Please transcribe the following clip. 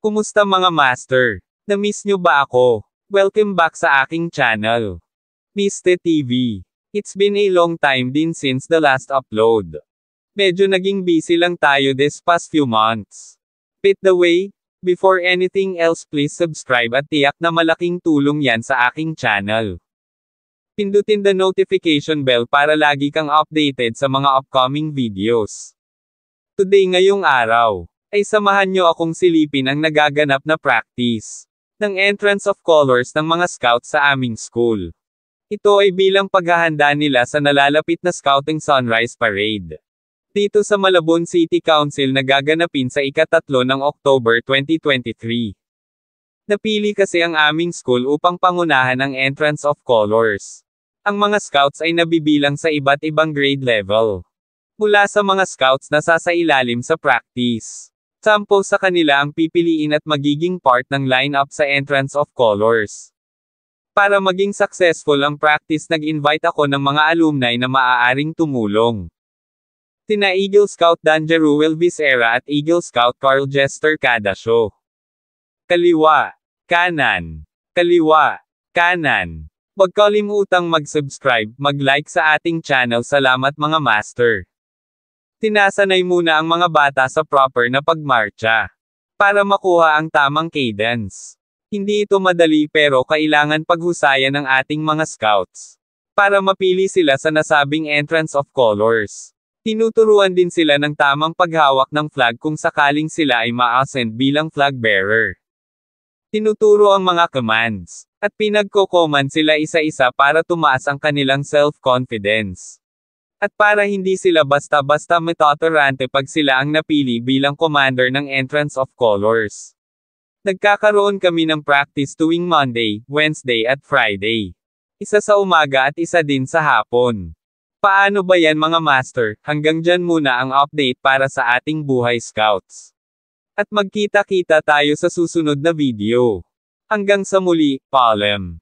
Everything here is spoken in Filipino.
Kumusta mga master? Na-miss nyo ba ako? Welcome back sa aking channel, Miste TV. It's been a long time din since the last upload. Medyo naging busy lang tayo this past few months. By the way, before anything else please subscribe at tiyak na malaking tulong yan sa aking channel. Pindutin the notification bell para lagi kang updated sa mga upcoming videos. Today ngayong araw, ay samahan nyo akong silipin ang nagaganap na practice ng entrance of colors ng mga scouts sa aming school. Ito ay bilang paghahanda nila sa nalalapit na Scouting Sunrise Parade. Dito sa Malabon City Council na gaganapin sa ika-3 ng October 2023. Napili kasi ang aming school upang pangunahan ang entrance of colors. Ang mga scouts ay nabibilang sa iba't ibang grade level. Mula sa mga scouts na sasailalim sa practice. 10 sa kanila ang pipiliin at magiging part ng lineup sa entrance of colors. Para maging successful ang practice nag-invite ako ng mga alumni na maaaring tumulong. Tina Eagle Scout Dan Jeruel Visera at Eagle Scout Carl Jester Cadasio. Kaliwa, kanan, kaliwa, kanan. Huwag kalimutang mag-subscribe, mag-like sa ating channel. Salamat mga master. Tinasanay muna ang mga bata sa proper na pagmarcha. Para makuha ang tamang cadence. Hindi ito madali pero kailangan paghusayan ng ating mga scouts. Para mapili sila sa nasabing entrance of colors. Tinuturuan din sila ng tamang paghawak ng flag kung sakaling sila ay ma-ascend bilang flag bearer. Tinuturo ang mga commands. At pinagko-command sila isa-isa para tumaas ang kanilang self-confidence. At para hindi sila basta-basta matatarante pag sila ang napili bilang commander ng entrance of colors. Nagkakaroon kami ng practice tuwing Monday, Wednesday at Friday. Isa sa umaga at isa din sa hapon. Paano ba yan mga master? Hanggang dyan muna ang update para sa ating buhay scouts. At magkita-kita tayo sa susunod na video. Hanggang sa muli, paalam.